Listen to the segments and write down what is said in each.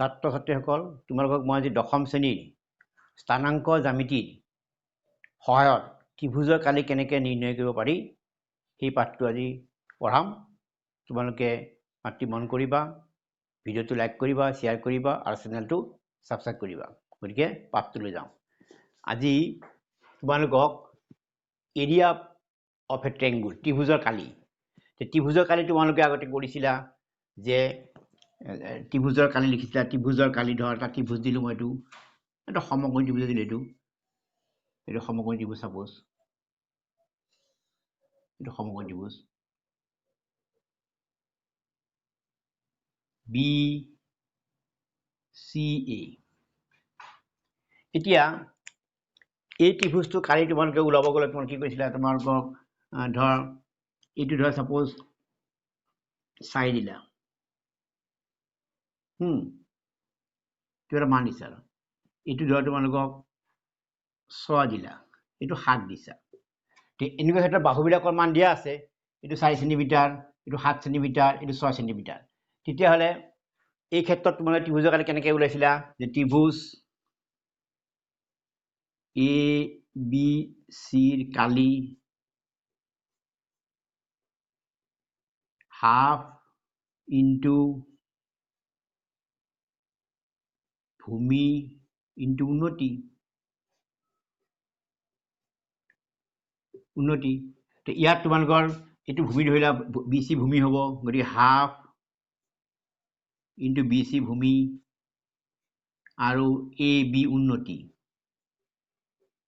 ছাত্ৰ ছাত্ৰীসকল তোমালোকক মই আজি দশম শ্ৰেণীৰ স্থানাংক জ্যামিতিৰ সহায়ত ত্ৰিভুজৰ কালি কেনেকৈ নিৰ্ণয় কৰিব পাৰি সেই পাঠটো আজি পঢ়াম। তোমালোকে মাতৃ মন কৰিবা, ভিডিঅ'টো লাইক কৰিবা, শ্বেয়াৰ কৰিবা আৰু চেনেলটো ছাবস্ক্ৰাইব কৰিবা। গতিকে পাঠটোলৈ যাওঁ। আজি তোমালোকক এৰিয়া অফ এ ট্ৰেংগুল, ত্ৰিভুজৰ কালি। ত্ৰিভুজৰ কালি তোমালোকে আগতে কৰিছিলা যে ত্ৰিভুজৰ কালি লিখিছিলা। ত্ৰিভুজৰ কালি ধৰ এটা ত্ৰিভুজ দিলোঁ, মই এটা সমকোণী ত্ৰিভুজ দিলোঁ। এইটো সমকোণী ত্ৰিভুজ, সাপোজ এইটো সমকোণী ত্ৰিভুজ BCA। এতিয়া এই ত্ৰিভুজটো কালি তোমালোকে ওলাব গ'লে তোমালোকে কি কৰিছিলা? তোমালোকক ধৰ এইটো ধৰ সাপোজ 4 দিলা, এটা মান দিছা। এইটো ধৰ তোমালোকক 6 দিলা, এইটো 7 দিছা। এনেকুৱা ক্ষেত্ৰত বাহুবিলাকৰ মান দিয়া আছে। এইটো 4 চেণ্টিমিটাৰ, এইটো 7 চেণ্টিমিটাৰ, এইটো 6 চেণ্টিমিটাৰ। তেতিয়াহ'লে এই ক্ষেত্ৰত তোমালোকে ত্ৰিভুজৰ কালি কেনেকৈ ওলাইছিলা? যে ত্ৰিভুজ ABCৰ কালি হাফ ইনটু ভূমি ইনটু উন্নতি। ইয়াত তোমালোকৰ এইটো ভূমি ধৰিলা, BC ভূমি হ'ব। গতিকে হাফ ইনটু BC ভূমি আৰু AB উন্নতি।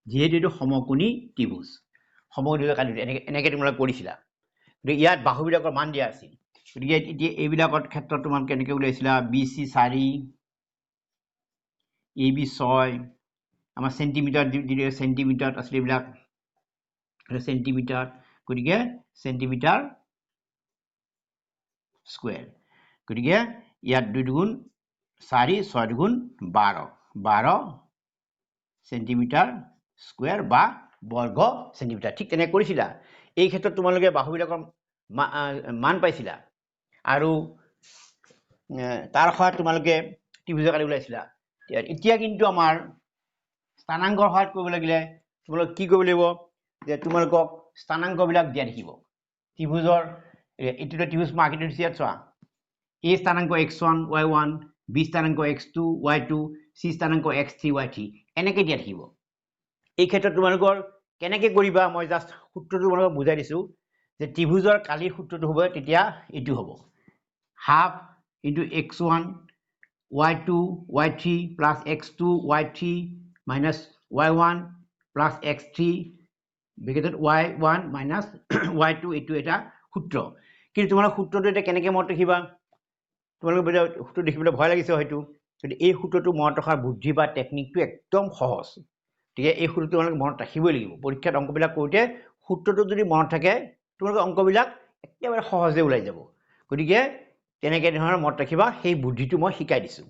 যিহেতু এইটো সমকোণী ত্ৰিভুজ, সমকোণী ত্ৰিভুজৰ কালি এনেকৈ তোমালোকে কৰিছিলা। গতিকে ইয়াত বাহুবিলাকৰ মান দিয়া আছিল। গতিকে এতিয়া এইবিলাকৰ ক্ষেত্ৰত তোমালোকে কেনেকৈ উলিয়াইছিলা? BC 4, AB 6, আমাৰ চেণ্টিমিটাৰ চেণ্টিমিটাৰত আছিলে এইবিলাক, চেণ্টিমিটাৰ। গতিকে চেণ্টিমিটাৰ স্কুৱেৰ। গতিকে ইয়াত 2 দুগুণ 4, 6 দুগুণ 12 চেণ্টিমিটাৰ স্কুৱেৰ বা বৰ্গ চেণ্টিমিটাৰ। ঠিক তেনেকৈ কৰিছিলা। এই ক্ষেত্ৰত তোমালোকে বাহুবিলাকৰ মান পাইছিলা আৰু তাৰ সহায়ত তোমালোকে ত্ৰিভুজৰ কালি ওলাইছিলা। এতিয়া কিন্তু আমাৰ স্থানাংকৰ সহায়ত কৰিব লাগিলে তোমালোকে কি কৰিব লাগিব? যে তোমালোকক স্থানাংকবিলাক দিয়া দেখিব। ত্ৰিভুজৰ এইটো ত্ৰিভুজ মই আঁকি দিছোঁ, ইয়াত চোৱা। A স্থানাংক x1 y1, B স্থানাংক x2 y2, C স্থানাংক x3 y3 এনেকৈ দিয়া থাকিব। এই ক্ষেত্ৰত তোমালোকৰ কেনেকৈ কৰিবা মই জাষ্ট সূত্ৰটো তোমালোকক বুজাই দিছোঁ। যে ত্ৰিভুজৰ কালিৰ সূত্ৰটো হ'ব তেতিয়া এইটো হ'ব, half into x1 y2 y3 plus x2 y3 minus y1 plus x3 ব্ৰেকেটত y1 minus y2। এইটো এটা সূত্ৰ। কিন্তু তোমালোক সূত্ৰটো এতিয়া কেনেকৈ মনত ৰাখিবা? তোমালোকে সূত্ৰ দেখিবলৈ ভয় লাগিছে হয়তো। কিন্তু এই সূত্ৰটো মনত ৰখাৰ বুদ্ধি বা টেকনিকটো একদম সহজ। গতিকে এই সূত্ৰটো তোমালোকে মনত ৰাখিবই লাগিব। পৰীক্ষাত অংকবিলাক কৰোঁতে সূত্ৰটো যদি মনত থাকে তোমালোকৰ অংকবিলাক একেবাৰে সহজে ওলাই যাব। গতিকে তেনেকৈ ধৰণৰ মনত ৰাখিবা, সেই বুদ্ধিটো মই শিকাই দিছোঁ।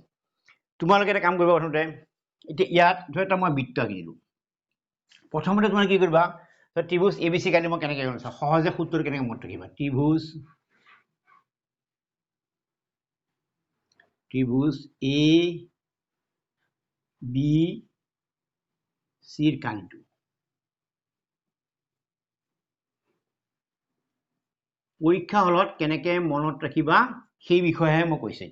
তোমালোকে এটা কাম কৰিবা। প্ৰথমতে এতিয়া ইয়াত ধৰ এটা মই বৃত্ত আঁকি দিলোঁ। প্ৰথমতে তোমালোকে কি কৰিবা? ত্ৰিভুজ ABC কালি মই কেনেকৈ কৰিম সহজে সূত্ৰটো কেনেকৈ মনত ৰাখিবা? ত্ৰিভুজ ABCৰ কালিটো পৰীক্ষা হলত কেনেকৈ মনত ৰাখিবা সেই বিষয়েহে মই কৈছোঁ।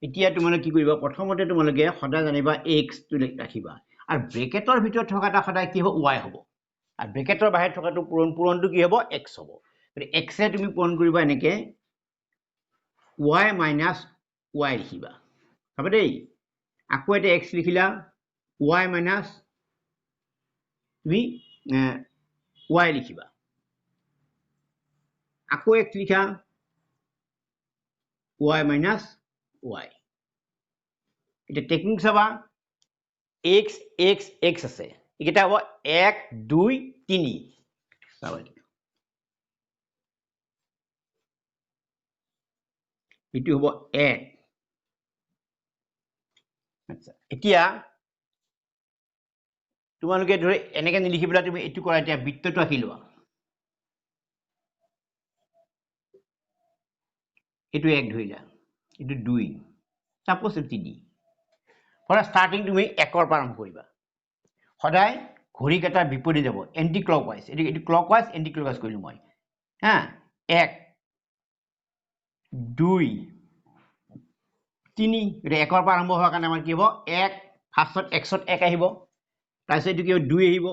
এতিয়া তোমালোকে কি কৰিবা? প্ৰথমতে তোমালোকে সদায় জানিবা x টো ৰাখিবা আৰু ব্ৰেকেটৰ ভিতৰত থকাটা সদায় কি হ'ব? y হ'ব। আৰু ব্ৰেকেটৰ বাহিৰত থকাটো পূৰণটো কি হ'ব? x হ'ব। গতিকে x এ তুমি পূৰণ কৰিবা এনেকৈ y মাইনাছ y লিখিবা। হ'ব দেই। আকৌ এটা x লিখিলা, y মাইনাছ তুমি y লিখিবা। আকৌ x লিখা, y মাইনাছ y। এতিয়া টেকনিক চাবা, x x x আছে, এইকেইটা হ'ব 1 2 3। চাবা এইটো হ'ব 1। আচ্ছা, এতিয়া তোমালোকে ধৰি এনেকৈ নিলিখি পেলাই তুমি এইটো কৰা। এতিয়া বৃত্তটো আঁকি লোৱা। এইটো 1 ধৰিলা, এইটো 2, সাপোজ 3 ফৰ ষ্টাৰ্টিং তুমি 1 ৰ পৰা আৰম্ভ কৰিবা সদায় ঘড়ী কেইটা বিপৰীত যাব এন্টি ক্লকৱাইজ এটো ক্লকৱাইজ এন্টি ক্লকৱাইজ কৰিলো মই হা 1 2 3 এটা 1 ৰ পৰা আৰম্ভ হোৱাৰ কাৰণে আমাৰ কি হ'ব 1 ফাৰ্ষ্টত xত 1 আহিব তাৰপিছত এটো কি হ'ব 2 আহিব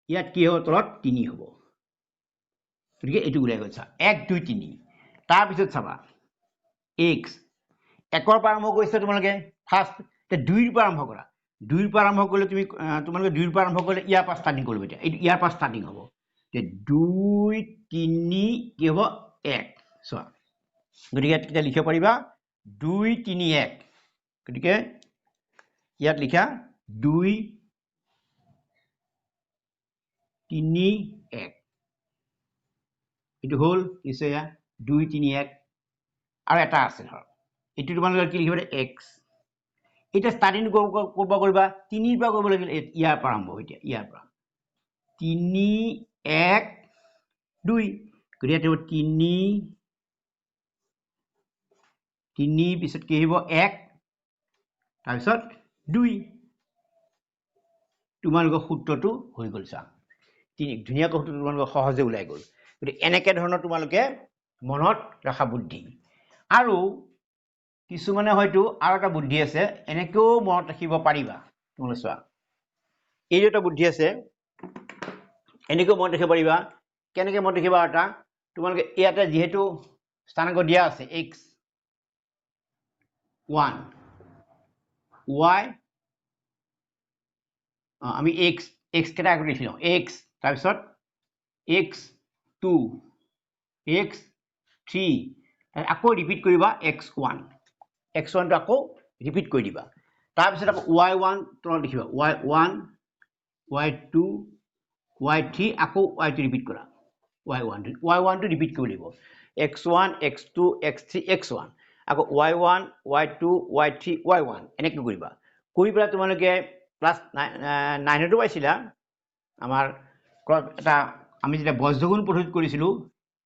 ইয়াত কি হ'ব তলত 3 হ'ব গতিকে এটো উলাই গ'ল চা 1 2 3 তাৰ পিছত চাবা x 1 ৰ পৰা আৰম্ভ কৰিছে তোমালোকে ফাৰ্ষ্ট তে 2 ৰ পৰা আৰম্ভ কৰা 2 ৰ পৰা আৰম্ভ কৰিলে তুমি তোমালোকে 2 ৰ পৰা আৰম্ভ কৰিলে ইয়াৰ পৰা ষ্টাৰ্টিং কৰিব এতিয়া এইটো ইয়াৰ পৰা ষ্টাৰ্টিং হ'ব তে 2 3 কি হ'ব 1 চোৱা গতিকে ইয়াত কিটা লিখিব পাৰিবা 2 3 1 গতিকে ইয়াত লিখা 2 3 1 এটো হল কিছে 2 3 1 আৰু এটা আছে ধৰ এটো তোমালোকে কি লিখিবা x এটা ষ্টাৰ্টিং কৰবা কৰিবা 3 ৰ পৰা কৰিব লাগিল ইয়াৰ পৰা আৰম্ভ হৈ দিয়া ইয়াৰ পৰা 3 1 2 গৰিয়া তেও 3 পিছত কি হ'ব 1 তাৰ পিছত 2 তোমালোকৰ সূত্ৰটো হৈ গল চা ধুনিয়া সূত্ৰটো তোমালোকৰ সহজে ওলাই গল গতি এনেকে ধৰণৰ তোমালোকে মনত ৰাখা বুদ্ধি আৰু কিছুমানে হয়তো আৰু এটা বুদ্ধি আছে এনেকেও মনত ৰাখিব পাৰিবা তোমালোকে চোৱা এই এটা বুদ্ধি আছে এনেকেও মনত ৰাখিব পাৰিবা কেনেকে মনত ৰাখিবা এটা তোমালোকে ইয়াতে যেহেতু স্থানাংক দিয়া আছে x 1 y আমি x কেটা আগত লিখিলো x তাৰ পিছত x 2 x 3 আকৌ ৰিপিট কৰিবা x1 টো আকৌ ৰিপিট কৰি দিবা তাৰ পিছত আকৌ y1 তলত লিখিবা y1 y2 y3 আকৌ y2 ৰিপিট কৰা y1 টো ৰিপিট কৰি দিব x1 x2 x3 x1 আকৌ y1 y2 y3 y1 এনেকৈ কৰিবা কৰি পেলাই তোমালোকে ক্লাস 9 টো পাইছিলা আমাৰ এটা আমি যেটা বজ্ৰগুণ পদ্ধতি কৰিছিলো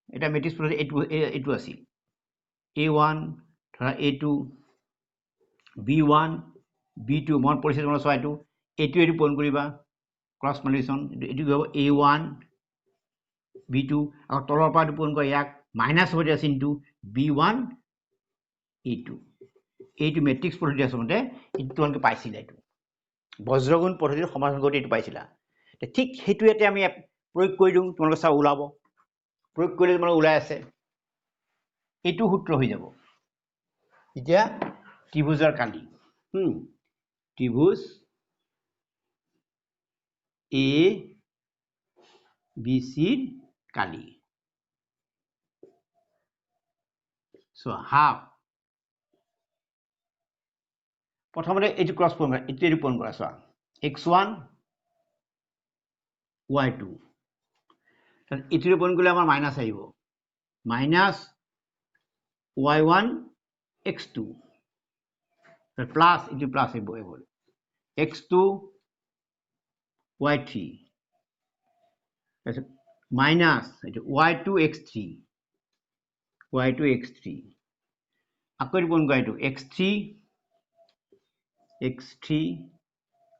এটা মেট্ৰিক্স পদ্ধতি এটো আছিল a1 ধৰা a2 b1 b2 মন পৰিছে তোমালোকৰ চোৱা এটো পূৰণ কৰিবা ক্ৰস মাল্টিপ্লিকেশন এটো হ'ব a1 b2 আৰু তলৰ পৰা পূৰণ কৰা ইয়াক মাইনাস হ'ব দিয়া চিনটো b1 a2 এইটো মেট্ৰিক্স পদ্ধতি আছমতে এটো তোমালোকে পাইছিলা এটো বজ্ৰগুণ পদ্ধতিৰ সমাধান কৰি এটো পাইছিলা ঠিক হেতু এতে আমি প্ৰয়োগ কৰি দিম তোমালোকে চা ওলাব প্ৰয়োগ কৰিলে তোমালোক ওলাই আছে এটো সূত্ৰ হৈ যাব এতিয়া ত্ৰিভুজৰ কালি ত্ৰিভুজ a b c Kali so half প্ৰথমতে এটো ক্ৰস পূৰণ কৰা এটো পূৰণ কৰা চোৱা x1 y2 তাত এটো পূৰণ কৰিলে আমাৰ মাইনাস আহিব মাইনাস y1 x2 প্লাস এটো প্লাস আহিব x2 y3 মাইনাস এটো y2 x3 আকৌ পূৰণ কৰা এটো x3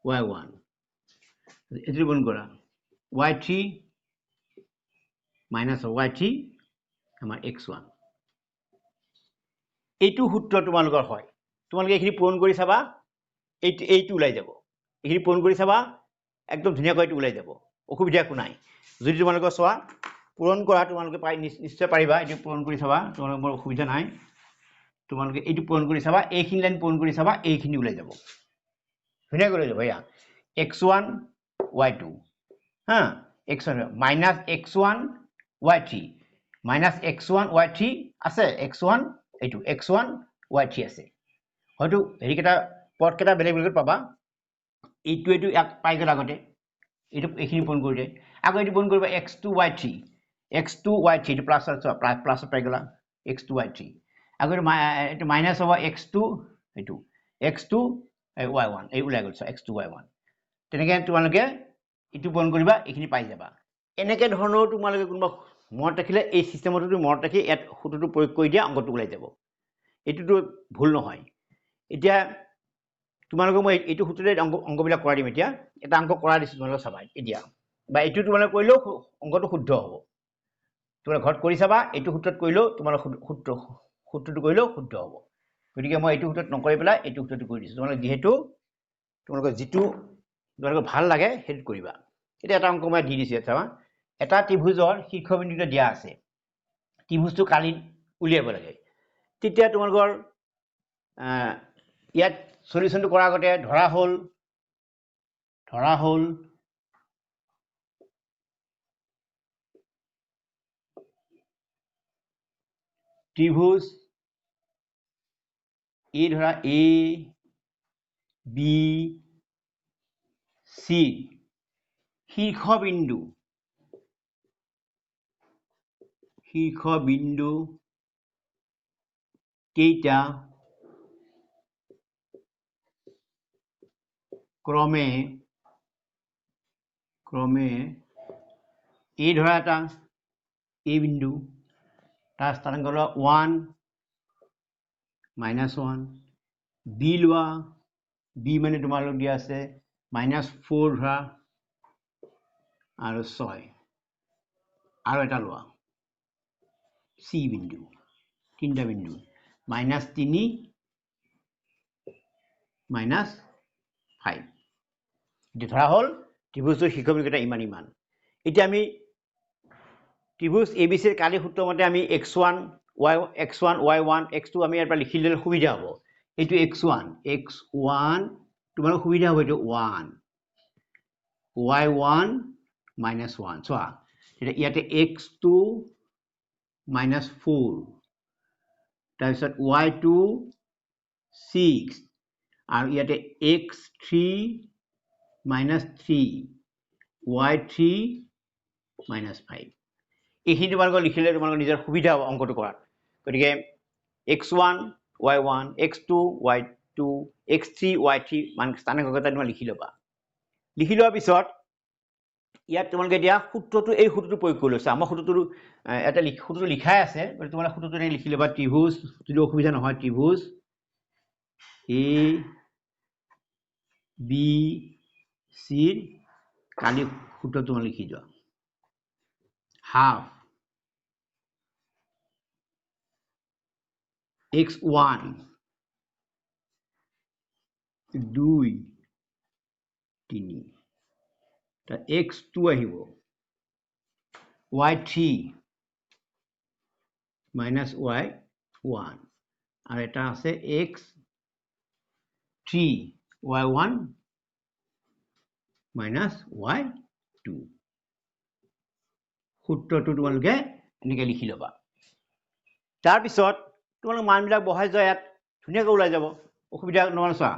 y1 এটো পূৰণ কৰা y3 minus y3 আমাৰ x1 এইটো সূত্ৰ তোমালোকৰ হয় তোমালোকে এখিনি পূৰণ কৰি চাবা এইটো ওলাই যাব এখিনি পূৰণ কৰি চাবা একদম ধুনিয়াকৈ এইটো ওলাই যাব অসুবিধা একো নাই যদি তোমালোকৰ চোৱা পূৰণ কৰা তোমালোকে পাই নিশ্চয় পাৰিবা এইটো পূৰণ কৰি চাবা তোমালোকৰ অসুবিধা নাই তোমালোকে এইটো পূৰণ কৰি চাবা এইখিনি লাইন পূৰণ কৰি চাবা এইখিনি ওলাই যাব ধুনিয়াকৈ ওলাই যাব ইয়া x1 y2 হা x1 minus x1 y3 minus x1 y3 আছে x1 এইটো x1 y3 আছে হয়তো হেৰি কেটা পদ কেটা বেলেগ বেলেগ পাবা এইটো এক পাই গল আগতে এইটো এখিনি পূৰণ কৰি দে আকৌ এইটো পূৰণ কৰিবা x2 y3 এইটো প্লাস পাই গলা x2 y3 আকৌ এইটো মাইনাস হ'ব x2 এইটো x2 y1 এই ওলাই গল x2 y1 তেনেকে তোমালোকে ইটো পূৰণ কৰিবা এখিনি পাই যাবা এনেকে ধৰণৰ তোমালোকে কোনবা মনত ৰাখিলে এই সিস্টেমটো মনত ৰাখি ইয়াত সূত্ৰটো প্ৰয়োগ কৰি দিয়া অংকটো ওলাই যাব এইটোতো ভুল নহয় এতিয়া তোমালোকক মই এইটো সূত্ৰতে অংকবিলাক কৰাই দিম এতিয়া এটা অংক কৰাই দিছোঁ তোমালোকে চাবা এতিয়া বা এইটো তোমালোকে কৰিলেও অংকটো শুদ্ধ হ'ব তোমালোকে ঘৰত কৰি চাবা এইটো সূত্ৰত কৰিলেও তোমালোক সূত্ৰটো কৰিলেও শুদ্ধ হ'ব গতিকে মই এইটো সূত্ৰত নকৰি পেলাই এইটো সূত্ৰটো কৰি দিছোঁ তোমালোকে যিহেতু তোমালোকৰ যিটো তোমালোকৰ ভাল লাগে সেইটো কৰিবা এতিয়া এটা অংক মই দি দিছোঁ চাবা এটা ত্ৰিভুজৰ শীৰ্ষবিন্দুটো দিয়া আছে ত্ৰিভুজটো কালি উলিয়াব লাগে তেতিয়া তোমালোকৰ ইয়াত সলিউশনটো কৰাৰ আগতে ধৰা হ'ল ত্ৰিভুজ এই ধৰা এ বি চি শীৰ্ষবিন্দু কেইটা ক্ৰমে এই ধৰা এটা এ বিন্দু তাৰ স্থানাংক লোৱা 1 -1 বি লোৱা বি মানে তোমালোক দিয়া আছে -4 ধৰা আৰু 6 আৰু এটা লোৱা চি বিন্দু তিনিটা বিন্দু -3 -5 ধৰা হ'ল ত্ৰিভুজৰ শীৰ্ষবিন্দুকেইটা ইমান এতিয়া আমি ত্ৰিভুজ এবিচিৰ কালি সূত্ৰ মতে আমি x1 y1 x2 আমি ইয়াৰ পৰা লিখি দিলে সুবিধা হ'ব এইটো x1 তোমালোকৰ সুবিধা হ'ব এইটো 1 y1 -1 চোৱা এতিয়া ইয়াতে x2 -4 তাৰপিছত y2 6 আৰু ইয়াতে x3 -3 y3 -5 এইখিনি তোমালোকৰ লিখিলে তোমালোকৰ নিজৰ সুবিধা হ'ব অংকটো কৰাত গতিকে x1 y1 x2 y2 x3 y3 মান স্থানাংককেইটা তোমালোকে লিখি ল'বা লিখি লোৱাৰ পিছত ইয়াত তোমালোকে এতিয়া সূত্ৰটো এই সূত্ৰটো প্ৰয়োগ কৰি লৈছা আমাৰ সূত্ৰটো এটা সূত্ৰটো লিখাই আছে তোমালোকে সূত্ৰটো এনেকৈ লিখি ল'বা ত্ৰিভুজ যদি অসুবিধা নহয় ত্ৰিভুজ এ বি চিৰ কালি সূত্ৰটো তোমালোকে লিখি যোৱা half x1 2 3 x2 আহিব y3 -y1 আৰু এটা আছে x3 y1 -y2 সূত্ৰটো তোমালোকে এনেকৈ লিখি ল'বা তাৰপিছত তোমালোকে মানবিলাক বহাই যোৱা ইয়াত ধুনীয়াকৈ ওলাই যাব অসুবিধা নহয় চোৱা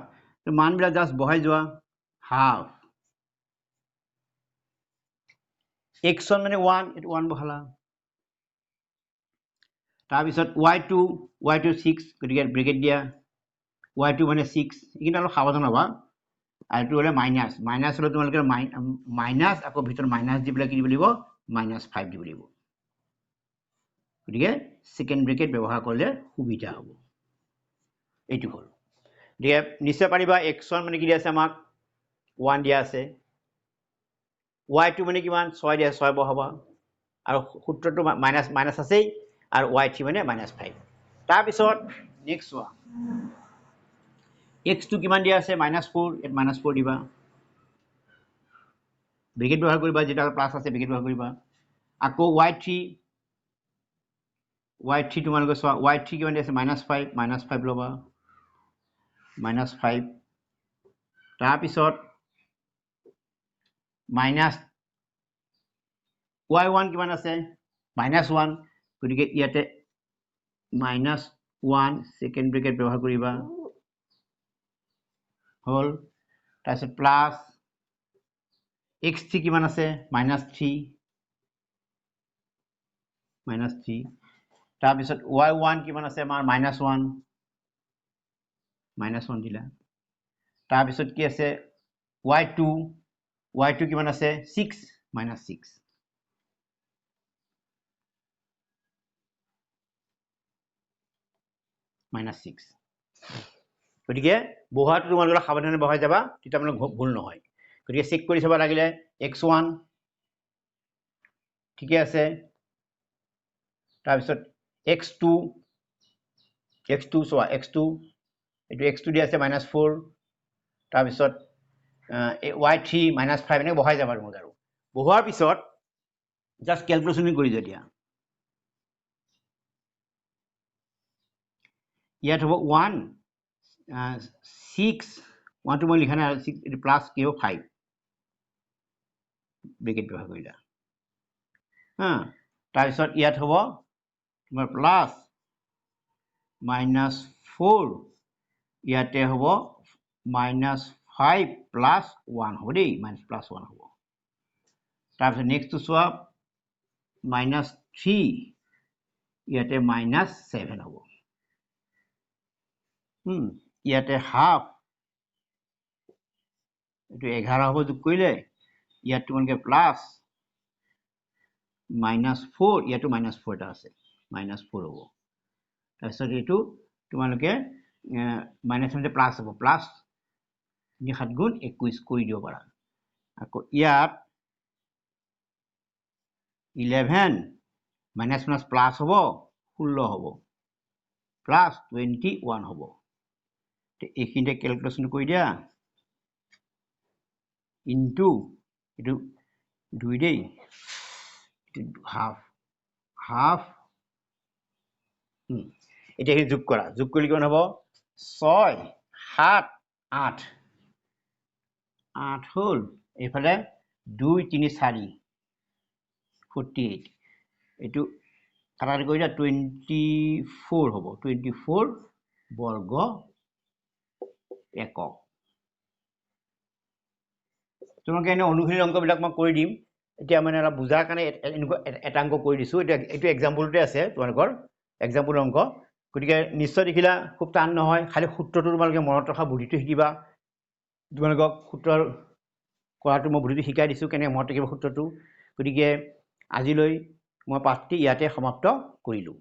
মানবিলাক জাষ্ট বহাই যোৱা হাফ x1 মানে 1 এইটো 1 বহালা তাৰপিছত y2 6 গতিকে ব্ৰেকেট দিয়া y2 মানে 6 এইখিনি অলপ সাৱধান হ'বা আৰু এইটো হ'লে মাইনাছ হ'লে তোমালোকে মাইনাছ আকৌ ভিতৰত মাইনাছ দি পেলাই কি দিব লাগিব -5 দিব লাগিব গতিকে সেকেন্ড ব্ৰেকেট ব্যৱহাৰ কৰিলে সুবিধা হ'ব এইটো হ'ল গতিকে নিশ্চয় পাৰিবা x1 মানে কি দিয়া আছে আমাক 1 দিয়া আছে y2 মানে কিমান 6 দিয়া 6 বহাবা আৰু সূত্ৰটো মাইনাছ আছেই আৰু y3 মানে -5 তাৰপিছত নেক্সট চোৱা x2 কিমান দিয়া আছে -4 এট -4 দিবা ব্ৰেকেট ব্যৱহাৰ কৰিবা যেটা প্লাস আছে ব্ৰেকেট ব্যৱহাৰ কৰিবা আকৌ y3 তোমালোকে চোৱা y3 কিমান দিয়া আছে -5 ল'বা -5 তাৰপিছত মাইনাছ y1 কিমান আছে -1 গতিকে ইয়াতে -1 সেকেন্ড ব্ৰেকেট ব্যৱহাৰ কৰিবা হল তাৰপিছত প্লাস x3 কিমান আছে -3 তাৰপিছত y1 কিমান আছে আমাৰ -1 দিলা তাৰপিছত কি আছে y2 কিমান আছে 6 -6 -6 গতিকে বহাটো তোমালোকে সাৱধানে বহাই যাবা তেতিয়া আপোনালোক ভুল নহয় গতিকে চেক কৰি চাব লাগিলে x1 ঠিকে আছে তাৰপিছত x2 চোৱা x2 এইটো x2 দি আছে -4 তাৰপিছত y3 -5 এনেকৈ বহাই যাবা তোমালোকে আৰু বহোৱাৰ পিছত জাষ্ট কেলকুলেশ্যন কৰি যোৱা এতিয়া ইয়াত হ'ব 1 6 1টো মই লিখা নাই আৰু 6 এইটো প্লাছ কি হ'ব 5 ব্ৰেকেট ব্যৱহাৰ কৰিলা তাৰপিছত ইয়াত হ'ব তোমাৰ প্লাছ -4 ইয়াতে হ'ব -5 প্লাছ 1 হ'ব দেই +1 হ'ব তাৰপিছত নেক্সটটো চোৱা -3 ইয়াতে -7 হ'ব ইয়াতে হাফ এইটো 11 হ'ব যোগ কৰিলে ইয়াত তোমালোকে প্লাছ -4 ইয়াতো -4 এটা আছে -4 হ'ব তাৰপিছত এইটো তোমালোকে -7 প্লাছ হ'ব প্লাছ 7 গুণ 21 কৰি দিব পাৰা আকৌ ইয়াত 11 মাইনাছ প্লাছ হ'ব 16 হ'ব প্লাছ 21 হ'ব এইখিনিতে কেলকুলেশ্যন কৰি দিয়া ইনটু এইটো 2 দেই হাফ এতিয়া এইখিনি যোগ কৰা যোগ কৰিলে কিমান হ'ব 6 7 8 হ'ল এইফালে 2 3 4 48 এইটো কাটাকাটি কৰি দিয়া 24 হ'ব 24 বৰ্গ একক তোমালোকে এনে অনুশীলনী অংকবিলাক মই কৰি দিম এতিয়া মানে অলপ বুজাৰ কাৰণে এনেকুৱা এটা অংক কৰি দিছোঁ এতিয়া এইটো এক্সাম্পলতে আছে তোমালোকৰ এক্সাম্পল অংক গতিকে নিশ্চয় দেখিলা খুব টান নহয় খালি সূত্ৰটো তোমালোকে মনত ৰখা বুদ্ধিটো শিকিবা তোমালোকক সূত্ৰ কৰাটো মই বুদ্ধিটো শিকাই দিছোঁ কেনেকৈ মনত ৰাখিব সূত্ৰটো গতিকে আজিলৈ মই পাঠটি ইয়াতে সমাপ্ত কৰিলোঁ